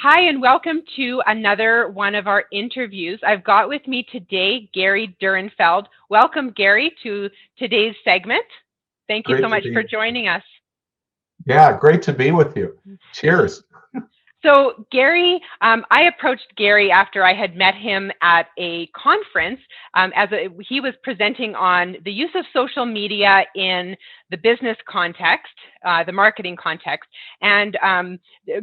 Hi, and welcome to another one of our interviews. I've got with me today Gary Direnfeld. Welcome, Gary, to today's segment. Thank you so Great to much for be. joining us. Yeah, great to be with you. Cheers. So Gary, I approached Gary after I had met him at a conference. He was presenting on the use of social media in the business context, the marketing context. And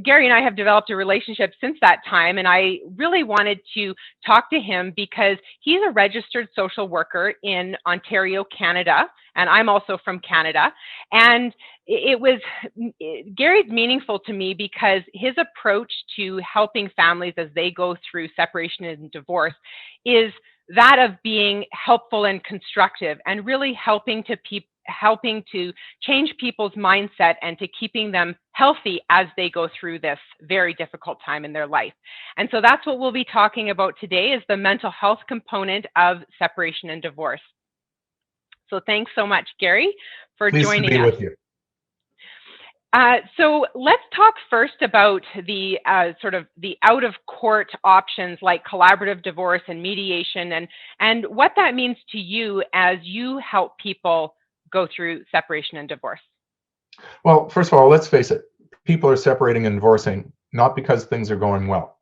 Gary and I have developed a relationship since that time. And I really wanted to talk to him because he's a registered social worker in Ontario, Canada. And I'm also from Canada. And Gary's meaningful to me because his approach to helping families as they go through separation and divorce is that of being helpful and constructive and really helping to change people's mindset and to keeping them healthy as they go through this very difficult time in their life. And so that's what we'll be talking about today, is the mental health component of separation and divorce. So thanks so much, Gary, for Pleased to joining be us. with you. So let's talk first about the sort of the out-of-court options like collaborative divorce and mediation, and what that means to you as you help people go through separation and divorce. Well, first of all, let's face it. People are separating and divorcing not because things are going well.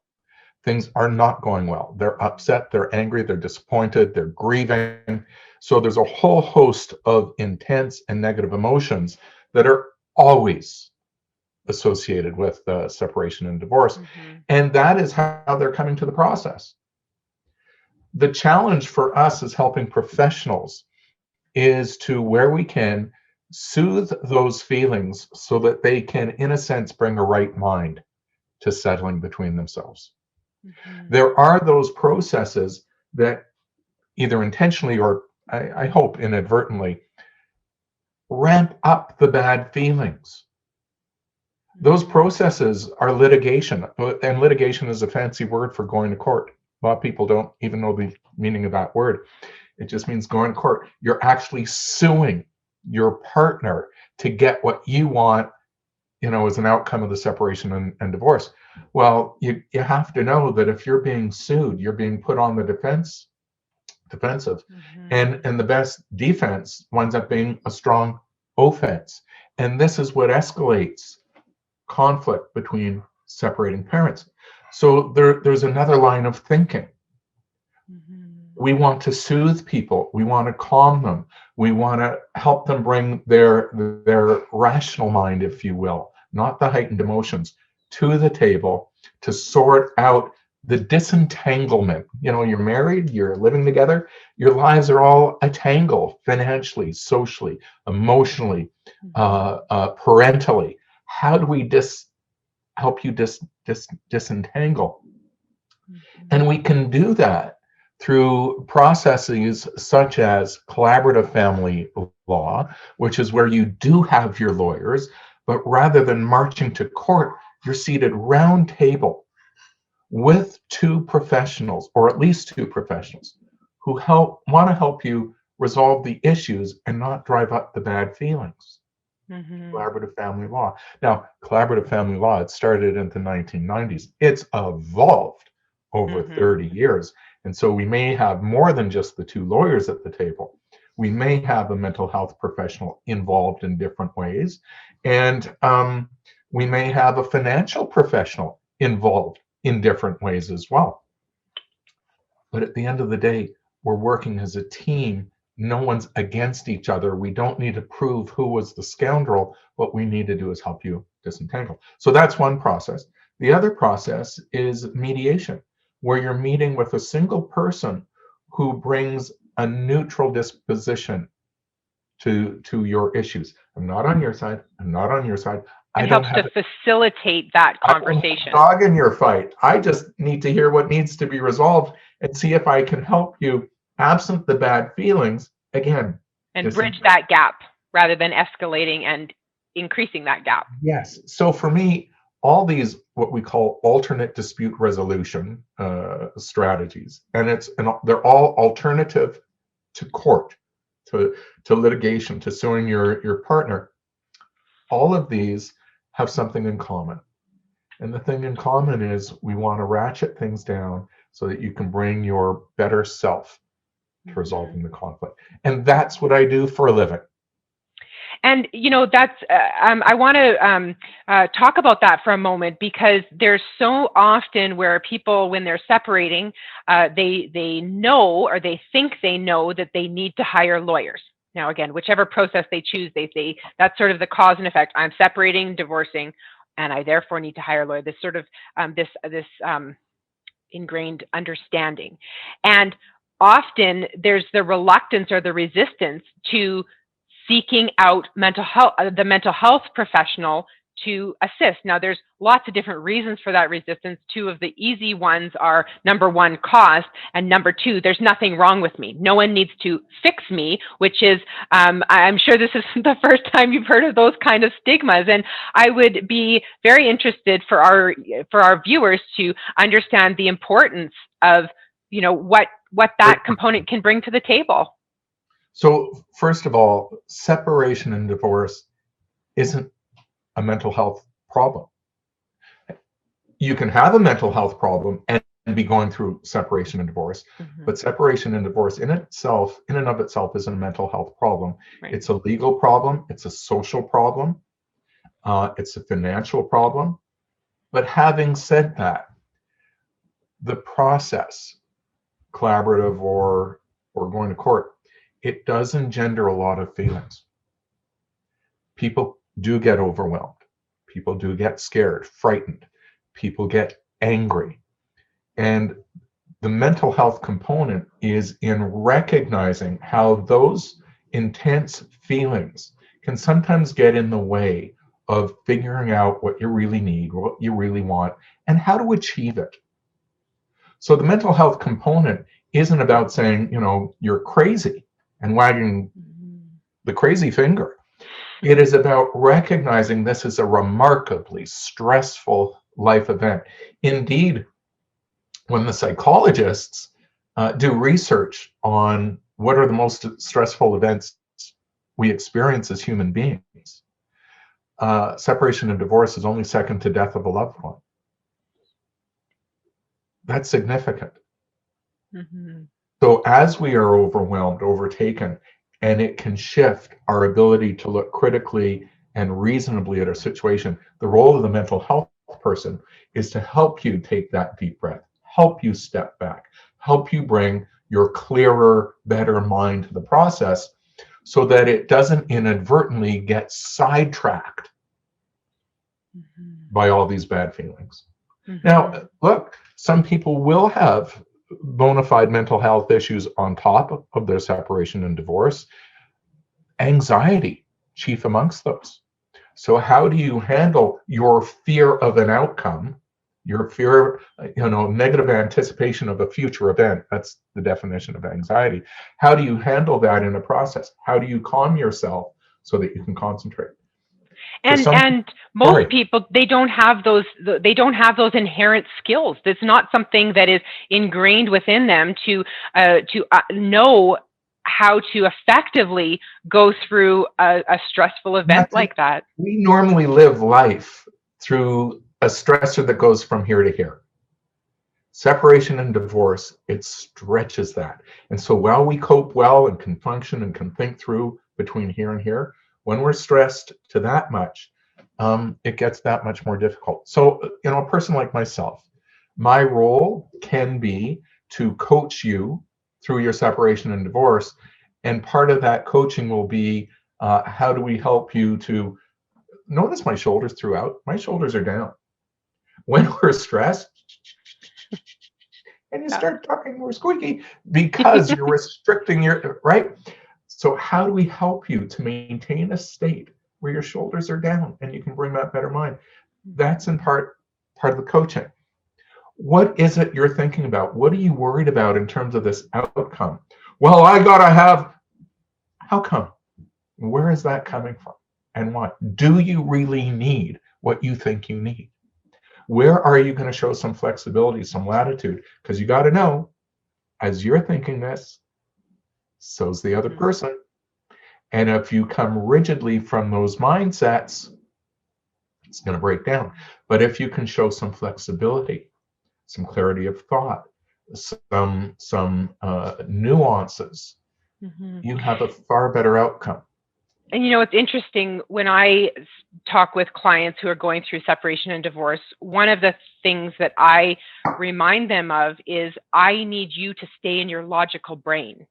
Things are not going well. They're upset, they're angry, they're disappointed, they're grieving. So there's a whole host of intense and negative emotions that are always associated with separation and divorce. And that is how they're coming to the process. The challenge for us as helping professionals is to, where we can, soothe those feelings so that they can, in a sense, bring a right mind to settling between themselves. There are those processes that either intentionally or I hope inadvertently ramp up the bad feelings. Those processes are litigation, and litigation is a fancy word for going to court. A lot of people don't even know the meaning of that word. It just means going to court. You're actually suing your partner to get what you want, as an outcome of the separation and divorce. Well, you have to know that if you're being sued, you're being put on the defensive, and the best defense winds up being a strong offense. And this is what escalates conflict between separating parents. So there's another line of thinking. We want to soothe people. We want to calm them. We want to help them bring their rational mind, if you will, not the heightened emotions, to the table to sort out the disentanglement. You're married, you're living together, your lives are all a tangle, financially, socially, emotionally, parentally. How do we help you disentangle? And we can do that through processes such as collaborative family law, which is where you do have your lawyers, but rather than marching to court, you're seated round table with two professionals, or at least two professionals, who want to help you resolve the issues and not drive up the bad feelings. Collaborative family law. Now, collaborative family law, it started in the 1990s. It's evolved over 30 years. And so we may have more than just the two lawyers at the table. We may have a mental health professional involved in different ways. And we may have a financial professional involved in different ways as well. But at the end of the day, we're working as a team. No one's against each other. We don't need to prove who was the scoundrel. What we need to do is help you disentangle. So that's one process. The other process is mediation, where you're meeting with a single person who brings a neutral disposition to your issues. I'm not on your side. I'm not on your side. It helps to facilitate that conversation. I don't have a dog in your fight. I just need to hear what needs to be resolved and see if I can help you, absent the bad feelings, again. And bridge that gap rather than escalating and increasing that gap. Yes. So for me, all these, what we call alternate dispute resolution strategies, and they're all alternative to court, to litigation, to suing your partner. All of these have something in common. And the thing in common is we want to ratchet things down so that you can bring your better self to resolving the conflict. And that's what I do for a living. And that's I want to talk about that for a moment, because there's so often where people, when they're separating, they know, or they think they know, that they need to hire lawyers. Now, again, whichever process they choose, they say that's sort of the cause and effect. I'm separating, divorcing, and I therefore need to hire a lawyer. This sort of this ingrained understanding, and often there's the reluctance or the resistance to seeking out the mental health professional to assist. Now, there's lots of different reasons for that resistance. Two of the easy ones are, number one, cost, and number two, there's nothing wrong with me. No one needs to fix me, which is, I'm sure this is the first time you've heard of those kind of stigmas. And I would be very interested for our viewers to understand the importance of, what that component can bring to the table. So, first of all, separation and divorce isn't a mental health problem. You can have a mental health problem and be going through separation and divorce, but separation and divorce in and of itself isn't a mental health problem. Right. It's a legal problem, it's a social problem, it's a financial problem. But having said that, the process, collaborative or going to court, it does engender a lot of feelings. People do get overwhelmed. People do get scared, frightened. People get angry. And the mental health component is in recognizing how those intense feelings can sometimes get in the way of figuring out what you really need, what you really want, and how to achieve it. So the mental health component isn't about saying, you're crazy and wagging the crazy finger. It is about recognizing this is a remarkably stressful life event. Indeed, when the psychologists do research on what are the most stressful events we experience as human beings, separation and divorce is only second to death of a loved one. That's significant. So as we are overwhelmed, overtaken, and it can shift our ability to look critically and reasonably at a situation, the role of the mental health person is to help you take that deep breath, help you step back, help you bring your clearer, better mind to the process so that it doesn't inadvertently get sidetracked by all these bad feelings. Now, look, some people will have bona fide mental health issues on top of their separation and divorce. Anxiety, chief amongst those. So how do you handle your fear of an outcome, your fear, negative anticipation of a future event? That's the definition of anxiety. How do you handle that in a process? How do you calm yourself so that you can concentrate? And most people, they don't have those inherent skills. It's not something that is ingrained within them to know how to effectively go through a stressful event like that. We normally live life through a stressor that goes from here to here. Separation and divorce, it stretches that. And so while we cope well and can function and can think through between here and here, when we're stressed to that much, it gets that much more difficult. So, a person like myself, my role can be to coach you through your separation and divorce. And part of that coaching will be, how do we help you to notice my shoulders throughout? My shoulders are down. When we're stressed, and you start talking more squeaky because you're restricting right? So how do we help you to maintain a state where your shoulders are down and you can bring that better mind? That's in part of the coaching. What is it you're thinking about? What are you worried about in terms of this outcome? Well, I gotta have, how come? Where is that coming from? And why? Do you really need what you think you need? Where are you going to show some flexibility, some latitude? Because you got to know, as you're thinking this, so's the other person. And if you come rigidly from those mindsets, it's going to break down. But if you can show some flexibility, some clarity of thought, some nuances, you have a far better outcome. And you know, it's interesting when I talk with clients who are going through separation and divorce, one of the things that I remind them of is I need you to stay in your logical brain,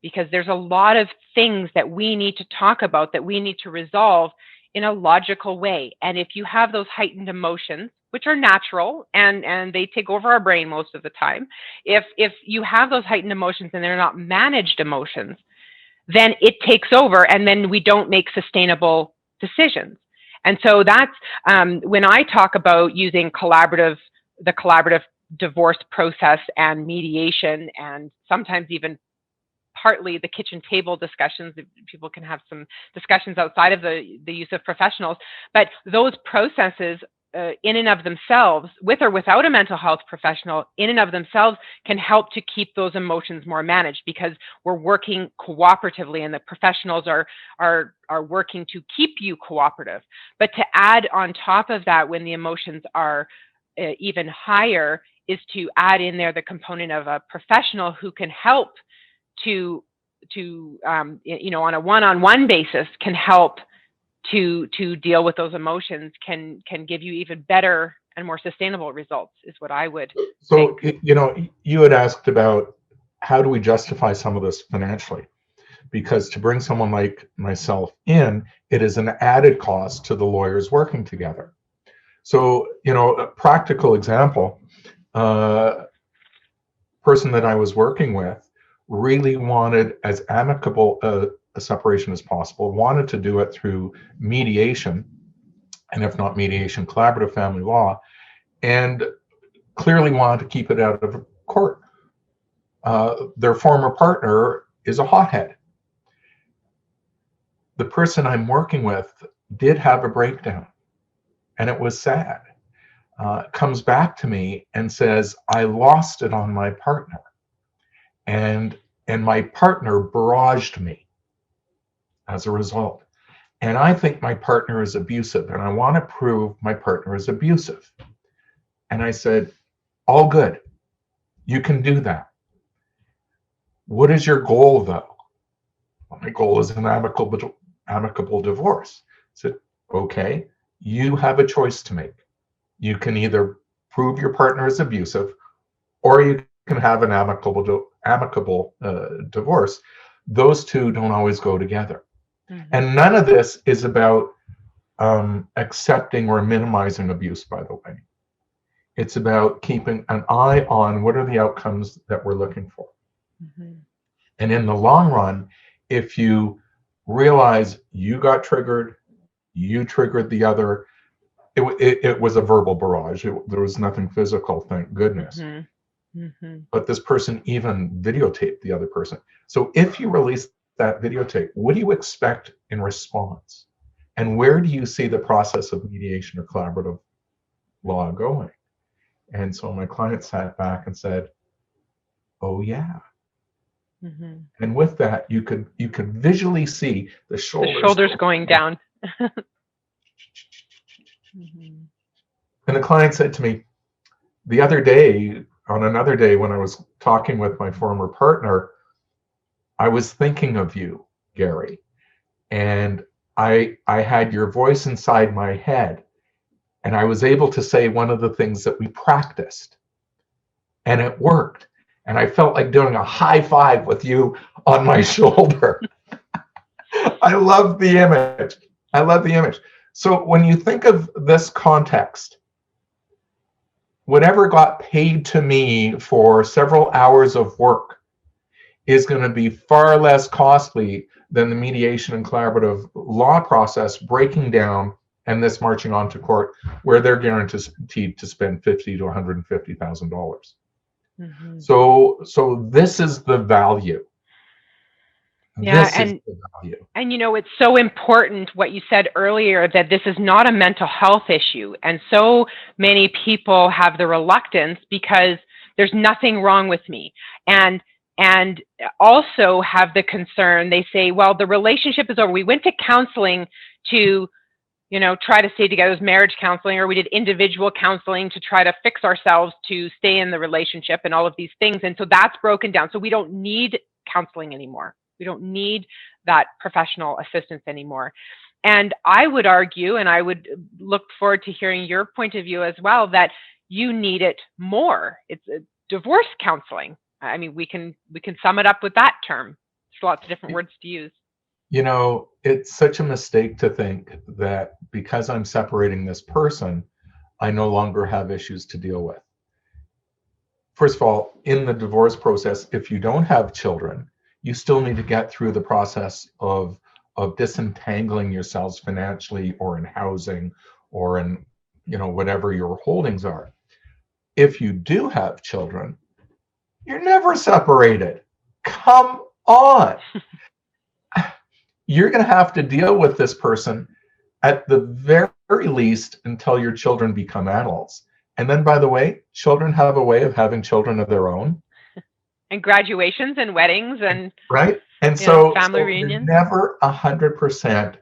because there's a lot of things that we need to talk about, that we need to resolve in a logical way. And if you have those heightened emotions, which are natural and they take over our brain most of the time, if you have those heightened emotions and they're not managed emotions, then it takes over, and then we don't make sustainable decisions. And so that's when I talk about using the collaborative divorce process and mediation, and sometimes even partly the kitchen table discussions. People can have some discussions outside of the use of professionals, but those processes in and of themselves, with or without a mental health professional, in and of themselves can help to keep those emotions more managed, because we're working cooperatively and the professionals are working to keep you cooperative. But to add on top of that, when the emotions are even higher, is to add in there the component of a professional who can help to on a one-on-one basis, can help to deal with those emotions, can give you even better and more sustainable results, is what I would think. You had asked about how do we justify some of this financially, because to bring someone like myself in, it is an added cost to the lawyers working together. So, a practical example, person that I was working with really wanted as amicable a separation as possible, wanted to do it through mediation, and if not mediation, collaborative family law, and clearly wanted to keep it out of court. Their former partner is a hothead. The person I'm working with did have a breakdown, and it was sad. Comes back to me and says, I lost it on my partner, and my partner barraged me as a result. And I think my partner is abusive, and I want to prove my partner is abusive. And I said, all good. You can do that. What is your goal, though? Well, my goal is an amicable divorce. I said, okay, you have a choice to make. You can either prove your partner is abusive, or you can have an amicable divorce. Those two don't always go together. And none of this is about accepting or minimizing abuse, by the way. It's about keeping an eye on what are the outcomes that we're looking for. And in the long run, if you realize you got triggered, you triggered the other, it was a verbal barrage. There was nothing physical, thank goodness. But this person even videotaped the other person. So if you release that videotape, what do you expect in response? And where do you see the process of mediation or collaborative law going? And so my client sat back and said, oh yeah. And with that, you could visually see the shoulders going down. And the client said to me the other day, on another day when I was talking with my former partner, I was thinking of you, Gary, and I had your voice inside my head, and I was able to say one of the things that we practiced, and it worked. And I felt like doing a high five with you on my shoulder. I love the image. I love the image. So when you think of this context, whatever got paid to me for several hours of work is going to be far less costly than the mediation and collaborative law process breaking down and this marching on to court, where they're guaranteed to spend $50,000 to $150,000. So this is the value. Yeah, and it's so important what you said earlier, that this is not a mental health issue. And so many people have the reluctance because there's nothing wrong with me. And also have the concern, they say, well, the relationship is over. We went to counseling to, try to stay together with marriage counseling, or we did individual counseling to try to fix ourselves to stay in the relationship and all of these things. And so that's broken down. So we don't need counseling anymore. We don't need that professional assistance anymore. And I would argue, and I would look forward to hearing your point of view as well, that you need it more. It's divorce counseling. I mean, we can sum it up with that term. There's lots of different words to use. It's such a mistake to think that because I'm separating this person, I no longer have issues to deal with. First of all, in the divorce process, if you don't have children, you still need to get through the process of disentangling yourselves financially or in housing or in, whatever your holdings are. If you do have children, you're never separated. Come on. You're going to have to deal with this person at the very least until your children become adults. And then, by the way, children have a way of having children of their own. And graduations and weddings and right. And so family reunions. You're never 100%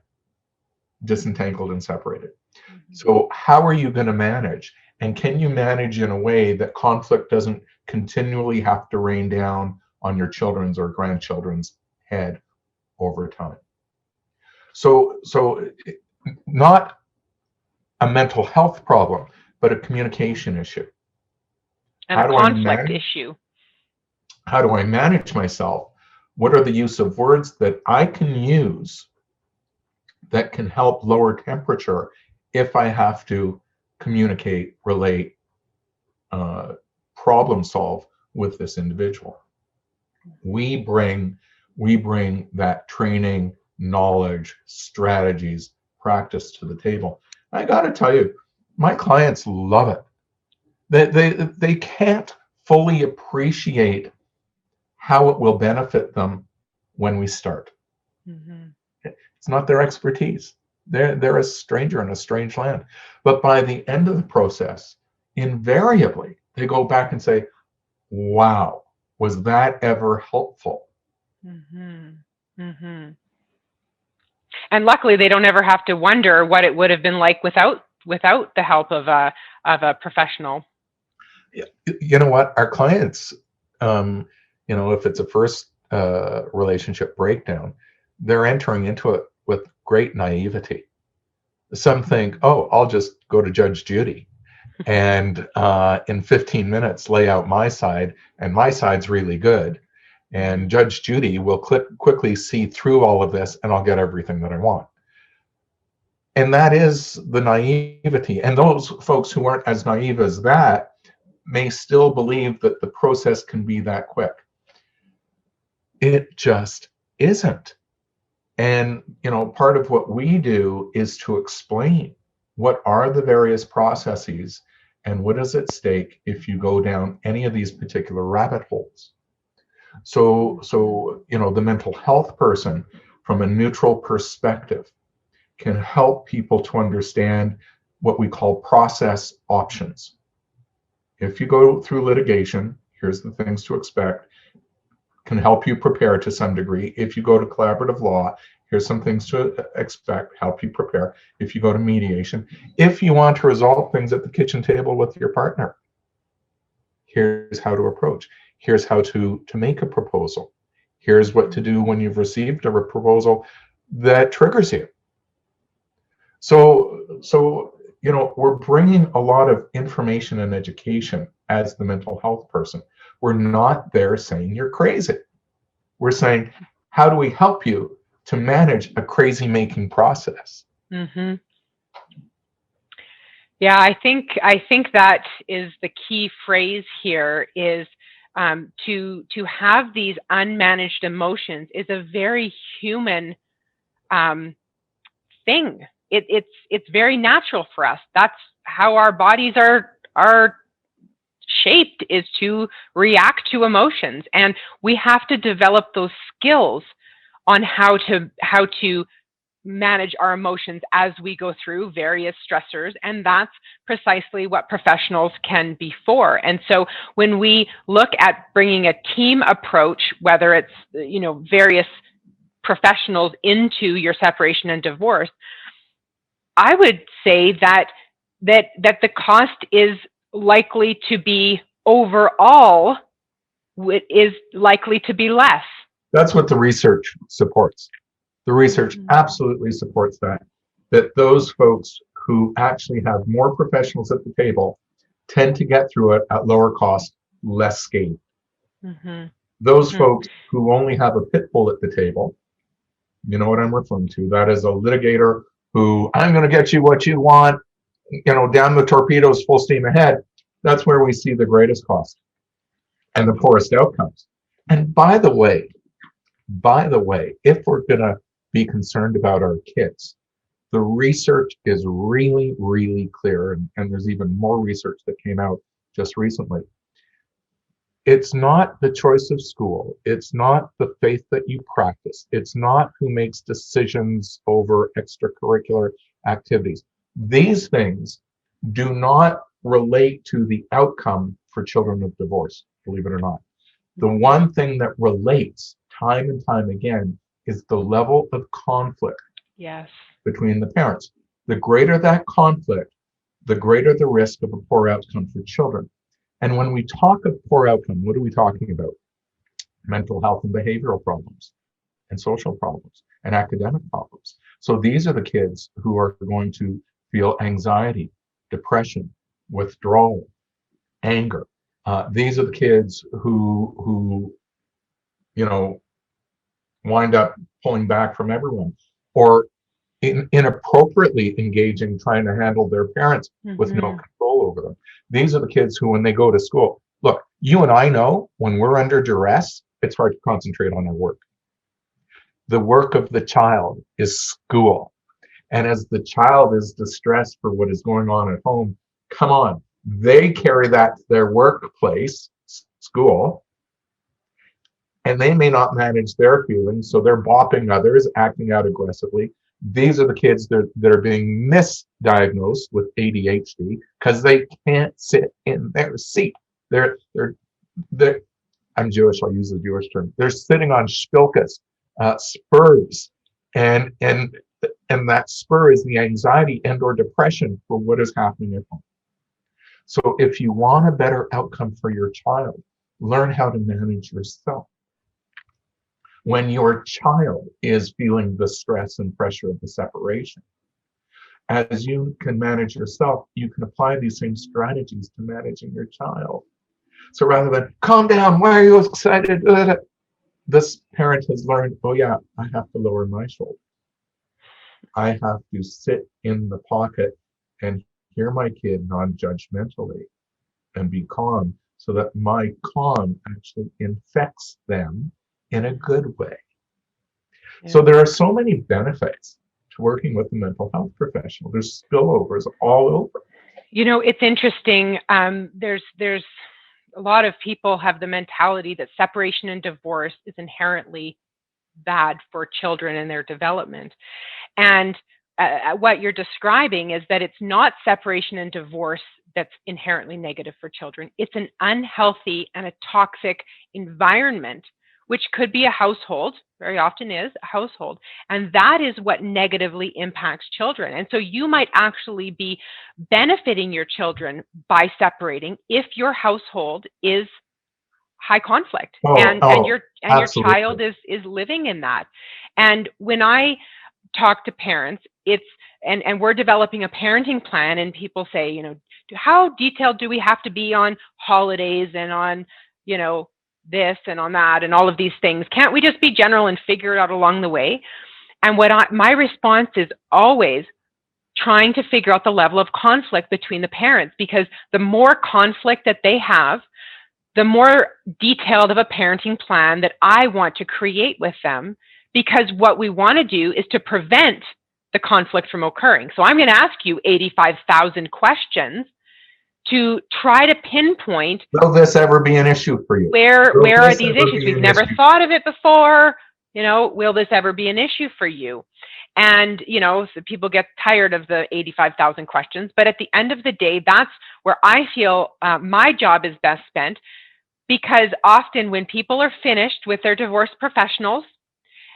disentangled and separated. Mm-hmm. So how are you going to manage? And can you manage in a way that conflict doesn't continually have to rain down on your children's or grandchildren's head over time? So not a mental health problem, but a communication issue. And a conflict issue. How do I manage myself? What are the use of words that I can use that can help lower temperature if I have to communicate, relate, problem solve with this individual? We bring that training, knowledge, strategies, practice to the table. I got to tell you, my clients love it. They can't fully appreciate how it will benefit them when we start. Mm-hmm. It's not their expertise. They're a stranger in a strange land. But by the end of the process, invariably, they go back and say, wow, was that ever helpful? Mm-hmm. Mm-hmm. And luckily, they don't ever have to wonder what it would have been like without the help of a professional. You know what? Our clients, if it's a first relationship breakdown, they're entering into it with great naivety. Some think, oh, I'll just go to Judge Judy and in 15 minutes lay out my side, and my side's really good. And Judge Judy will quickly see through all of this, and I'll get everything that I want. And that is the naivety. And those folks who aren't as naive as that may still believe that the process can be that quick. It just isn't. And, part of what we do is to explain what are the various processes and what is at stake if you go down any of these particular rabbit holes. So the mental health person, from a neutral perspective, can help people to understand what we call process options. If you go through litigation, here's the things to expect. Can help you prepare to some degree. If you go to collaborative law, here's some things to expect, help you prepare. If you go to mediation, if you want to resolve things at the kitchen table with your partner, here's how to approach. Here's how to make a proposal. Here's what to do when you've received a proposal that triggers you. So we're bringing a lot of information and education as the mental health person. We're not there saying you're crazy. We're saying, how do we help you to manage a crazy-making process? Mm-hmm. Yeah, I think that is the key phrase here. Is to have these unmanaged emotions is a very human thing. It's very natural for us. That's how our bodies are shaped, is to react to emotions, and we have to develop those skills on how to manage our emotions as we go through various stressors, and that's precisely what professionals can be for. And so when we look at bringing a team approach, whether it's various professionals into your separation and divorce, I would say that the cost is likely to be overall is likely to be less. That's what the research supports. The research absolutely supports that those folks who actually have more professionals at the table tend to get through it at lower cost, less scathed. Those folks who only have a pit bull at the table, you know what I'm referring to, that is a litigator who, I'm going to get you what you want, down the torpedoes, full steam ahead. That's where we see the greatest cost and the poorest outcomes. And by the way, if we're going to be concerned about our kids, the research is really, really clear, and there's even more research that came out just recently. It's not the choice of school. It's not the faith that you practice. It's not who makes decisions over extracurricular activities. These things do not relate to the outcome for children of divorce, believe it or not. The one thing that relates time and time again is the level of conflict between the parents. The greater that conflict, the greater the risk of a poor outcome for children. And when we talk of poor outcome, what are we talking about? Mental health and behavioral problems, and social problems, and academic problems. So these are the kids who are going to feel anxiety, depression, withdrawal, anger. These are the kids who wind up pulling back from everyone, or inappropriately engaging, trying to handle their parents with no control over them. These are the kids who, when they go to school, look, you and I know when we're under duress, it's hard to concentrate on our work. The work of the child is school. And as the child is distressed for what is going on at home, come on, they carry that to their workplace, school, and they may not manage their feelings, so they're bopping others, acting out aggressively. These are the kids that are being misdiagnosed with ADHD because they can't sit in their seat. They're I'm Jewish, I'll use the Jewish term. They're sitting on shpilkas, spurs, and that spur is the anxiety and or depression for what is happening at home. So if you want a better outcome for your child, learn how to manage yourself. When your child is feeling the stress and pressure of the separation, as you can manage yourself, you can apply these same strategies to managing your child. So rather than, calm down, why are you excited? This parent has learned, oh yeah, I have to lower my shoulder. I have to sit in the pocket and hear my kid non-judgmentally and be calm, so that my calm actually infects them in a good way. So there are so many benefits to working with a mental health professional. There's spillovers all over. It's interesting. There's a lot of people have the mentality that separation and divorce is inherently bad for children and their development. And what you're describing is that it's not separation and divorce that's inherently negative for children. It's an unhealthy and a toxic environment, which could be a household, very often is a household. And that is what negatively impacts children. And so you might actually be benefiting your children by separating if your household is high conflict and your child is living in that. And when I talk to parents, it's and we're developing a parenting plan, and people say, how detailed do we have to be on holidays and on, this and on that and all of these things? Can't we just be general and figure it out along the way? And my response is always trying to figure out the level of conflict between the parents, because the more conflict that they have, the more detailed of a parenting plan that I want to create with them, because what we want to do is to prevent the conflict from occurring. So I'm going to ask you 85,000 questions to try to pinpoint, will this ever be an issue for you? Where are these issues? We've never thought of it before. Will this ever be an issue for you? And, so people get tired of the 85,000 questions. But at the end of the day, that's where I feel my job is best spent, because often when people are finished with their divorce professionals,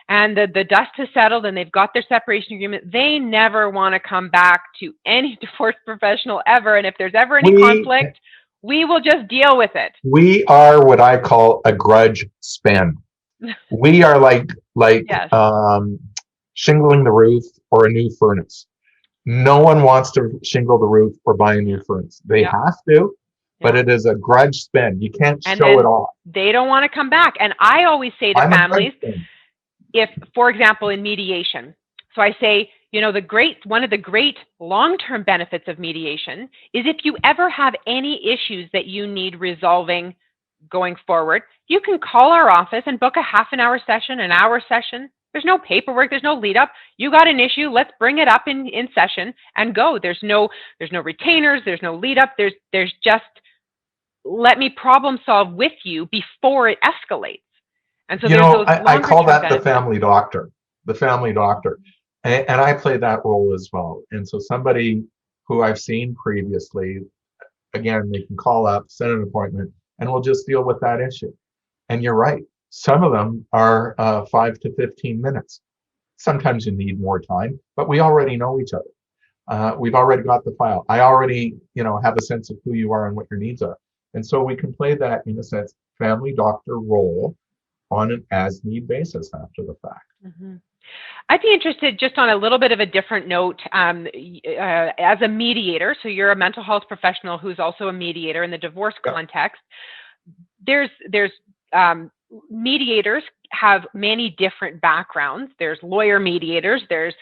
and the dust has settled and they've got their separation agreement, they never want to come back to any divorce professional ever. And if there's ever any conflict, we will just deal with it. We are what I call a grudge spend. We are like Yes. shingling the roof or a new furnace. No one wants to shingle the roof or buy a new furnace. They have to, but it is a grudge spend. You can't show it off. They don't want to come back. And I always say to families, if, for example, in mediation, so I say, you know, one of the great long-term benefits of mediation is if you ever have any issues that you need resolving going forward, you can call our office and book a half an hour session, an hour session. There's no paperwork, there's no lead up. You got an issue, let's bring it up in session and go. There's no retainers, there's no lead up, there's just, let me problem solve with you before it escalates. And so I call that the family doctor. And I play that role as well. And so somebody who I've seen previously, again, they can call up, set an appointment, and we'll just deal with that issue. And you're right. Some of them are 5 to 15 minutes. Sometimes you need more time, but we already know each other. We've already got the file. I already, have a sense of who you are and what your needs are. And so we can play that, in a sense, family doctor role on an as-need basis after the fact. Mm-hmm. I'd be interested, just on a little bit of a different note, as a mediator, so you're a mental health professional who's also a mediator in the divorce context. There's mediators have many different backgrounds. There's lawyer mediators, there's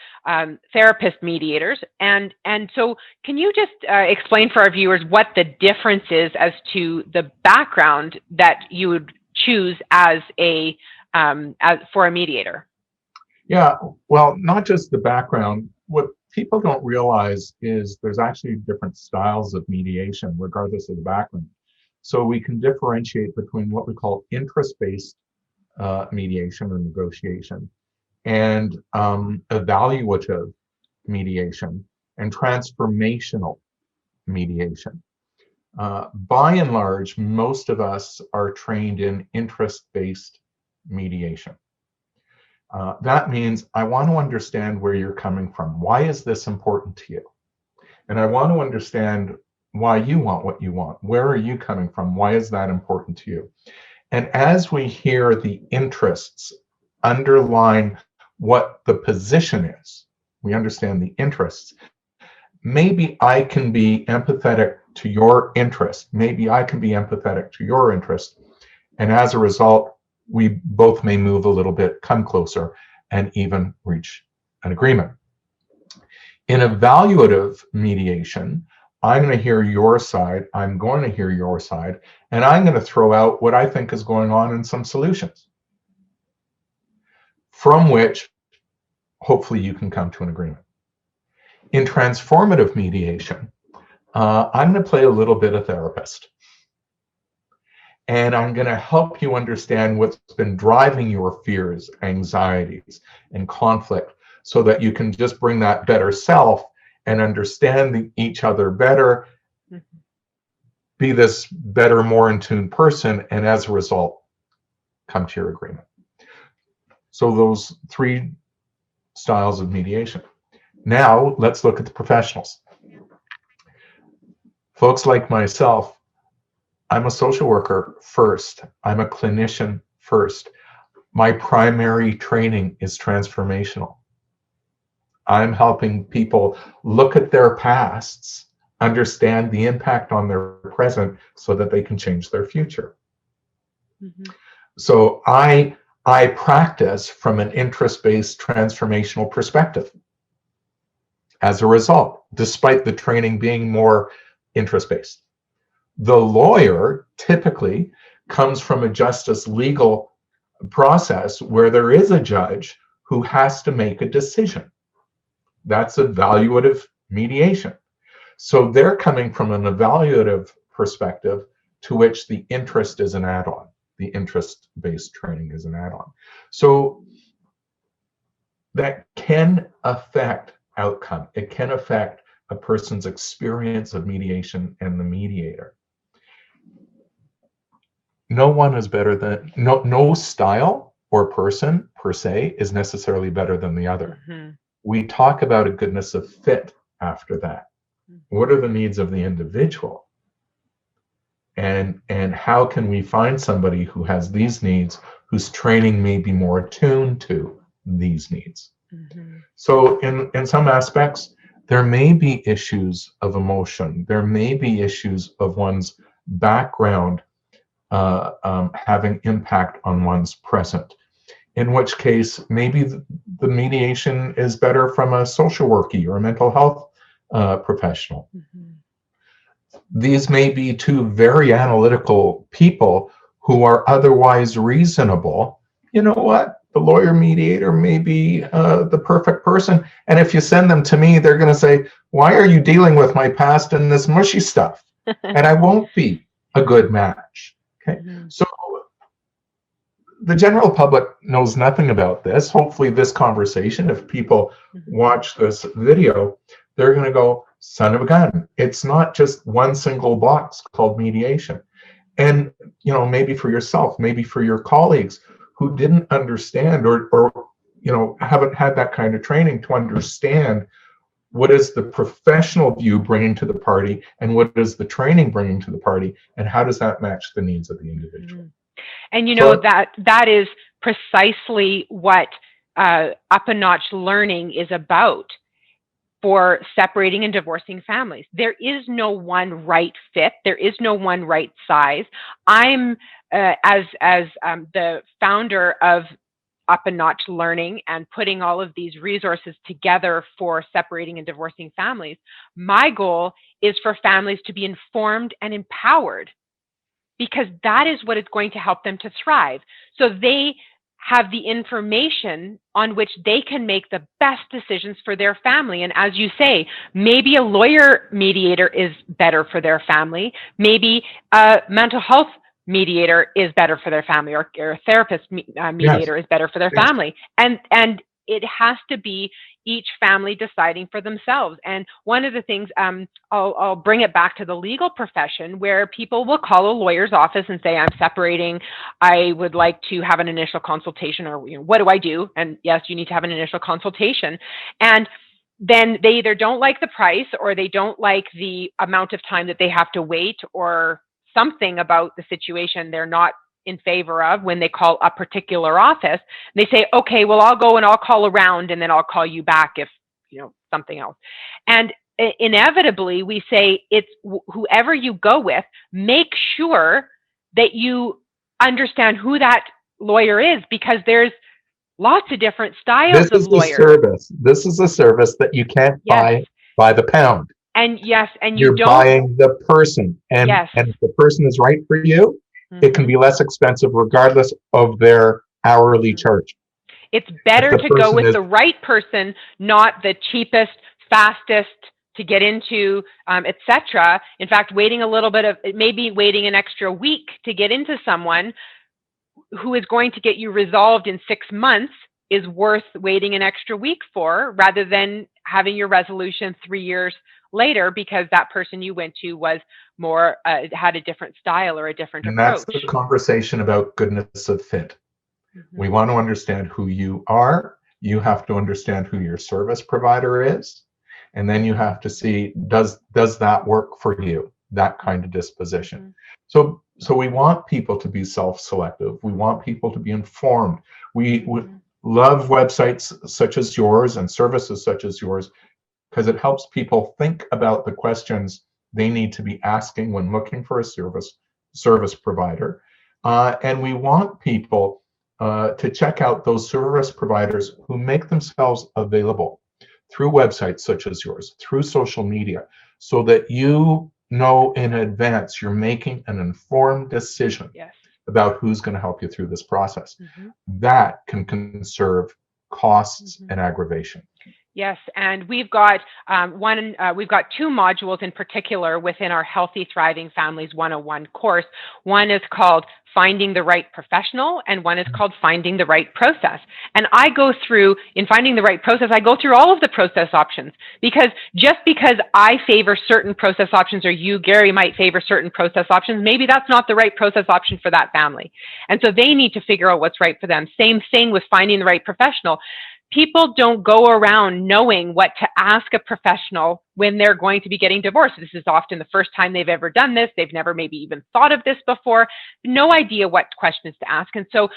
therapist mediators, and so can you just explain for our viewers what the difference is as to the background that you would choose as for a mediator? Yeah, well, not just the background. What people don't realize is there's actually different styles of mediation, regardless of the background. So we can differentiate between what we call interest-based mediation or negotiation and evaluative mediation and transformational mediation. By and large, most of us are trained in interest-based mediation. That means I want to understand where you're coming from. Why is this important to you? And I want to understand why you want what you want. Where are you coming from? Why is that important to you? And as we hear the interests underline what the position is, we understand the interests. Maybe I can be empathetic to your interest. Maybe I can be empathetic to your interest. And as a result, we both may move a little bit, come closer, and even reach an agreement. In evaluative mediation, I'm going to hear your side, I'm going to hear your side, and I'm going to throw out what I think is going on and some solutions, from which hopefully you can come to an agreement. In transformative mediation, I'm going to play a little bit of therapist. And I'm going to help you understand what's been driving your fears, anxieties, and conflict so that you can just bring that better self and understand each other better, be this better, more in tune person, and as a result, come to your agreement. So those 3 styles of mediation. Now, let's look at the professionals. Folks like myself, I'm a social worker first. I'm a clinician first. My primary training is transformational. I'm helping people look at their pasts, understand the impact on their present so that they can change their future. Mm-hmm. So I practice from an interest-based transformational perspective. As a result, despite the training being more interest-based. The lawyer typically comes from a justice legal process where there is a judge who has to make a decision. That's evaluative mediation. So they're coming from an evaluative perspective to which the interest is an add-on. The interest-based training is an add-on. So that can affect outcome. It can affect a person's experience of mediation and the mediator. No one is better than, no style or person per se is necessarily better than the other. Mm-hmm. We talk about a goodness of fit after that. What are the needs of the individual? And how can we find somebody who has these needs, whose training may be more attuned to these needs? Mm-hmm. So in some aspects, there may be issues of emotion. There may be issues of one's background having impact on one's present. In which case, maybe the mediation is better from a social worker or a mental health professional. Mm-hmm. These may be two very analytical people who are otherwise reasonable. You know what? The lawyer mediator may be the perfect person. And if you send them to me, they're going to say, why are you dealing with my past and this mushy stuff? And I won't be a good match. Okay. Mm-hmm. So the general public knows nothing about this. Hopefully this conversation, if people watch this video, they're going to go, son of a gun. It's not just one single box called mediation. And, maybe for yourself, maybe for your colleagues who didn't understand or haven't had that kind of training to understand what is the professional view bringing to the party and what is the training bringing to the party, and how does that match the needs of the individual? And that is precisely what Up a Notch learning is about for separating and divorcing families. There is no one right fit. There is no one right size. I'm as the founder of Up a Notch Learning and putting all of these resources together for separating and divorcing families. My goal is for families to be informed and empowered, because that is what is going to help them to thrive. So they have the information on which they can make the best decisions for their family. And as you say, maybe a lawyer mediator is better for their family. Maybe a mental health mediator is better for their family, or a therapist mediator is better for their family. And it has to be each family deciding for themselves. And one of the things, I'll bring it back to the legal profession, where people will call a lawyer's office and say, I'm separating, I would like to have an initial consultation, or what do I do? And yes, you need to have an initial consultation. And then they either don't like the price, or they don't like the amount of time that they have to wait, or something about the situation they're not in favor of when they call a particular office. They say, okay, well, I'll go and I'll call around, and then I'll call you back if, something else. And inevitably we say, it's whoever you go with, make sure that you understand who that lawyer is, because there's lots of different styles of lawyers. This is a service that you can't buy by the pound. And yes, and you're buying the person. And if the person is right for you, it can be less expensive regardless of their hourly charge. It's better to go with the right person, not the cheapest, fastest to get into, etc. In fact, waiting waiting an extra week to get into someone who is going to get you resolved in 6 months is worth waiting an extra week for, rather than having your resolution 3 years later, because that person you went to was more had a different style or a different approach. That's the conversation about goodness of fit. We want to understand who you are. You have to understand who your service provider is, and then you have to see, does that work for you, that kind of disposition. So we want people to be self-selective. We want people to be informed. We love websites such as yours and services such as yours, because it helps people think about the questions they need to be asking when looking for a service provider. And we want people to check out those service providers who make themselves available through websites such as yours, through social media, so that you know in advance you're making an informed decision about who's going to help you through this process. That can conserve costs and aggravation. Yes, and we've got we've got two modules in particular within our Healthy Thriving Families 101 course. One is called Finding the Right Professional, and one is called Finding the Right Process. And I go through, in Finding the Right Process, I go through all of the process options, because just because I favor certain process options, or you, Gary, might favor certain process options, maybe that's not the right process option for that family. And so they need to figure out what's right for them. Same thing with finding the right professional. People don't go around knowing what to ask a professional when they're going to be getting divorced. This is often the first time they've ever done this. They've never maybe even thought of this before. No idea what questions to ask. And so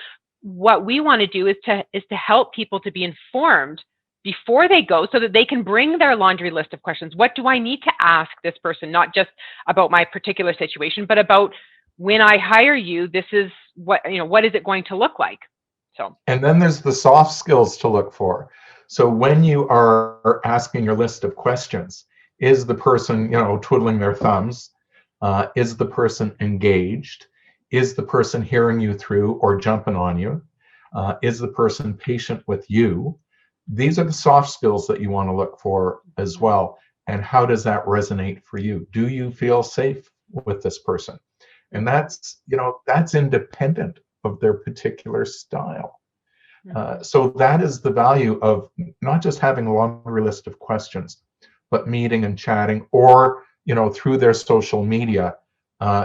what we want to do is to help people to be informed before they go, so that they can bring their laundry list of questions. What do I need to ask this person? Not just about my particular situation, but about, when I hire you, this is what is it going to look like? So. And then there's the soft skills to look for. So when you are asking your list of questions, is the person, twiddling their thumbs? Is the person engaged? Is the person hearing you through or jumping on you? Is the person patient with you? These are the soft skills that you want to look for as well. And how does that resonate for you? Do you feel safe with this person? And that's independent of their particular style. So that is the value of not just having a laundry list of questions, but meeting and chatting, or through their social media,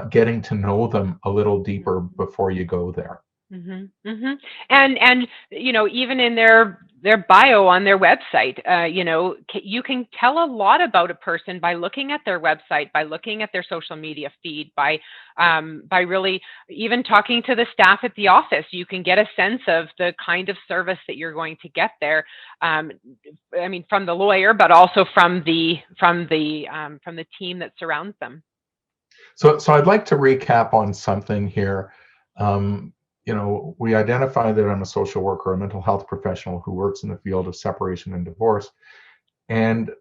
getting to know them a little deeper before you go there. Mm-hmm, mm-hmm. And even in their bio on their website, you can tell a lot about a person by looking at their website, by looking at their social media feed, by really even talking to the staff at the office. You can get a sense of the kind of service that you're going to get there. From the lawyer, but also from the team that surrounds them. So I'd like to recap on something here. We identify that I'm a social worker, a mental health professional who works in the field of separation and divorce. And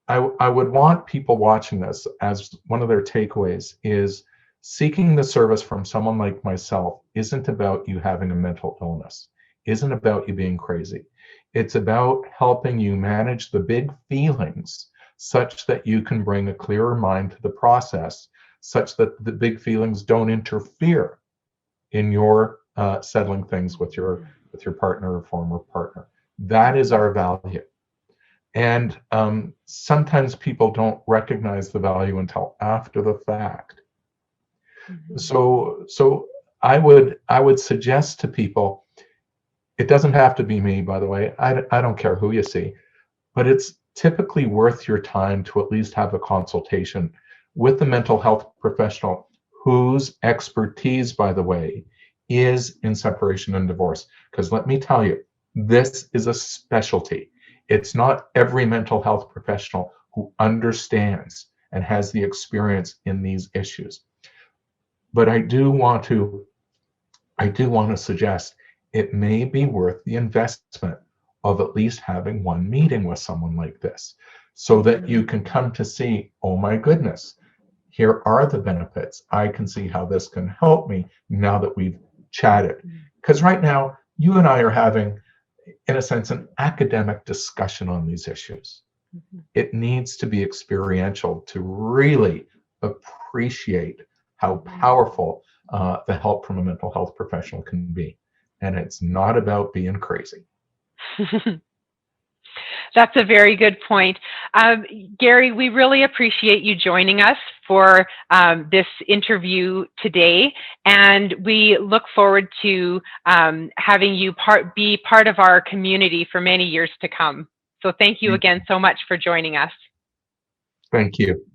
I would want people watching this, as one of their takeaways, is seeking the service from someone like myself isn't about you having a mental illness, isn't about you being crazy. It's about helping you manage the big feelings such that you can bring a clearer mind to the process, such that the big feelings don't interfere in your settling things with your partner or former partner. That is our value. And sometimes people don't recognize the value until after the fact. Mm-hmm. So I would suggest to people, it doesn't have to be me, by the way. I don't care who you see, but it's typically worth your time to at least have a consultation with a mental health professional whose expertise, by the way, is in separation and divorce. Because let me tell you, this is a specialty. It's not every mental health professional who understands and has the experience in these issues. But I do want to suggest it may be worth the investment of at least having one meeting with someone like this, so that you can come to see, oh my goodness, here are the benefits. I can see how this can help me now that we've chatted. Because right now, you and I are having, in a sense, an academic discussion on these issues. Mm-hmm. It needs to be experiential to really appreciate how powerful the help from a mental health professional can be. And it's not about being crazy. That's a very good point. Gary, we really appreciate you joining us for this interview today, and we look forward to having you be part of our community for many years to come. So thank you again so much for joining us. Thank you.